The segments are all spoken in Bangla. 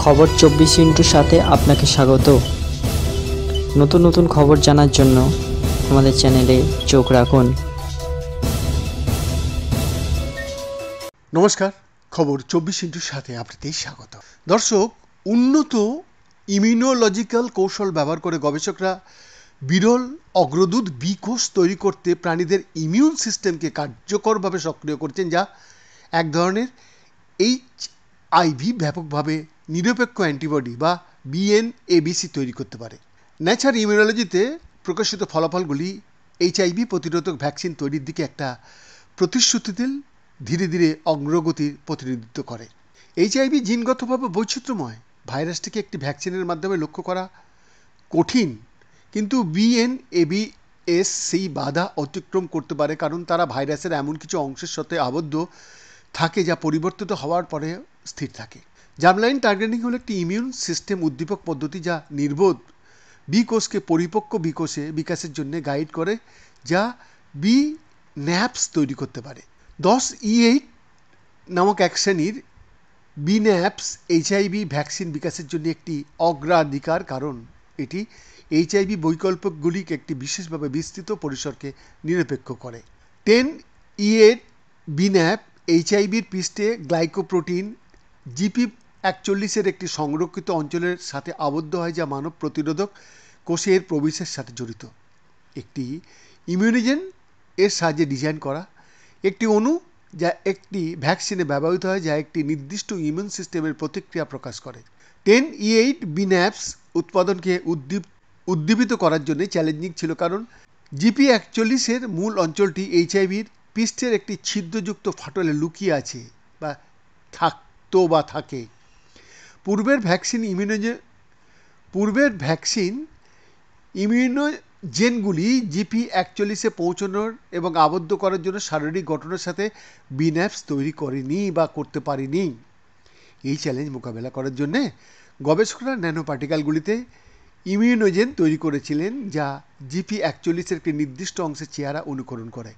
খবর 24x সাথে আপনাকে স্বাগত। নতুন নতুন খবর জানার জন্য আমাদের চ্যানেলে চোখ রাখুন। নমস্কার, খবর 24x সাথে আপনাদের স্বাগত। দর্শক, উন্নত ইমিউনোলজিক্যাল কৌশল ব্যবহার করে গবেষকরা বিরল অগ্রদূত বি কোষ তৈরি করতে প্রাণীদের ইমিউন সিস্টেমকে কার্যকরভাবে সক্রিয় করছেন, যা এক ধরনের এইচআইভি ব্যাপকভাবে নিরপেক্ষ অ্যান্টিবডি বা বিএনএবিসি তৈরি করতে পারে। ন্যাচার ইমিউনোলজিতে প্রকাশিত ফলাফলগুলি এইচআইভি প্রতিরোধক ভ্যাকসিন তৈরির দিকে একটা প্রতিশ্রুতিশীল ধীরে ধীরে অগ্রগতির প্রতিনিধিত্ব করে। এইচআইভি জিনগতভাবে বৈচিত্র্যময়। ভাইরাসটিকে একটি ভ্যাকসিনের মাধ্যমে লক্ষ্য করা কঠিন, কিন্তু বিএনএবিএস সেই বাধা অতিক্রম করতে পারে, কারণ তারা ভাইরাসের এমন কিছু অংশের সাথে আবদ্ধ থাকে যা পরিবর্তিত হওয়ার পরে স্থির থাকে। জার্মলাইন টার্গেটিং হলো একটি ইমিউন সিস্টেম উদ্দীপক পদ্ধতি যা নির্বোধ বি কোষকে পরিপক্ক বি কোষে বিকাশের জন্য গাইড করে, যা বি ন্যাপস তৈরি করতে পারে। 10E8 নামক এক শ্রেণীর বি ন্যাপস এইচআইভি ভ্যাকসিন বিকাশের জন্য একটি অগ্রাধিকার, কারণ এটি এইচআইভি বৈকল্পকগুলিকে একটি বিশেষভাবে বিস্তৃত পরিসরকে নিরপেক্ষ করে। 10E8 বিন্যাপ এইচআইভির পৃষ্ঠে গ্লাইকোপ্রোটিন GP41 একটি সংরক্ষিত অঞ্চলের সাথে আবদ্ধ হয়, যা মানব প্রতিরোধক কোষের প্রবেশের সাথে জড়িত। একটি ইমিউনোজেন এর সাহায্যে ডিজাইন করা একটি অণু যা একটি ভ্যাকসিনে ব্যবহৃত হয়, যা একটি নির্দিষ্ট ইমিউন সিস্টেমের প্রতিক্রিয়া প্রকাশ করে। 10E8 বিন্যাপস উৎপাদনকে উদ্দীপিত করার জন্য চ্যালেঞ্জিং ছিল, কারণ GP41 মূল অঞ্চলটি এইচআইভির পৃষ্ঠের একটি ছিদ্রযুক্ত ফাটলে লুকিয়ে আছে বা থাকে। পূর্বের ভ্যাকসিন ইমিউনোজেনগুলি GP41 পৌঁছানোর এবং আবদ্ধ করার জন্য শারীরিক গঠনের সাথে বিন্যাপস তৈরি করেনি বা করতে পারেনি। এই চ্যালেঞ্জ মোকাবেলা করার জন্য গবেষকরা ন্যানো পার্টিকেলগুলিতে ইমিউনোজেন তৈরি করেছিলেন, যা GP41 একটি নির্দিষ্ট অংশের চেহারা অনুকরণ করে।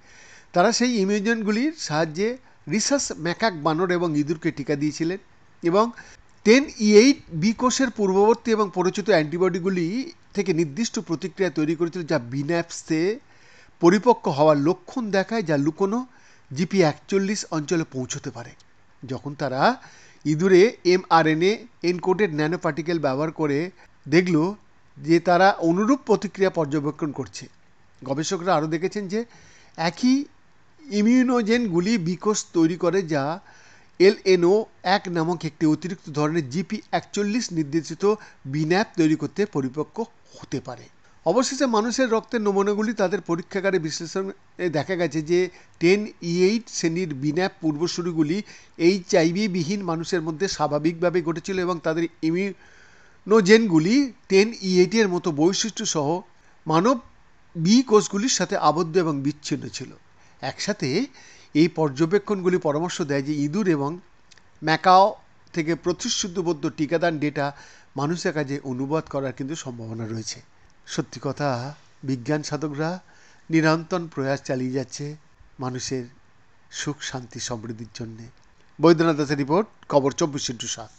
তারা সেই ইমিউনোজেনগুলির সাহায্যে রিসাস ম্যাকাক বানর এবং ইঁদুরকে টিকা দিয়েছিলেন এবং 10E8 বি কোষের পূর্ববর্তী এবং পরিচিত অ্যান্টিবডিগুলি থেকে নির্দিষ্ট প্রতিক্রিয়া তৈরি করেছিল, যা বিন্যাপসে পরিপক্ক হওয়ার লক্ষণ দেখায়, যা লুকোনো GP41 অঞ্চলে পৌঁছতে পারে। যখন তারা ইঁদুরে mRNA এনকোডেড ন্যানো পার্টিকেল ব্যবহার করে দেখল যে তারা অনুরূপ প্রতিক্রিয়া পর্যবেক্ষণ করছে, গবেষকরা আরও দেখেছেন যে একই ইমিউনোজেনগুলি বিকোষ তৈরি করে, যা LNO1 নামক একটি অতিরিক্ত ধরনের GP41 নির্দেশিত বিন্যাপ তৈরি করতে পরিপক্ক হতে পারে। অবশেষে মানুষের রক্তের নমুনাগুলি তাদের পরীক্ষাগারে বিশ্লেষণে দেখা গেছে যে 10E8 শ্রেণীর বিন্যাপ পূর্বসূরিগুলি এইচআইভি বিহীন মানুষের মধ্যে স্বাভাবিকভাবে ঘটেছিল এবং তাদের ইমিউনোজেনগুলি 10E8 এর মতো বৈশিষ্ট্য সহ মানব বি কোষগুলির সাথে আবদ্ধ এবং বিচ্ছিন্ন ছিল। একসাথে এই পর্যবেক্ষণগুলি পরামর্শ দেয় যে ইঁদুর এবং ম্যাকাও থেকে প্রতিশ্রুতিবদ্ধ টিকাদান ডেটা মানুষের কাছে অনুবাদ করার কিন্তু সম্ভাবনা রয়েছে। সত্যি কথা, বিজ্ঞান সাধকরা নিরন্তর প্রয়াস চালিয়ে যাচ্ছে মানুষের সুখ শান্তি সমৃদ্ধির জন্যে। বৈদ্যনাথ দাসের রিপোর্ট, খবর 24x7।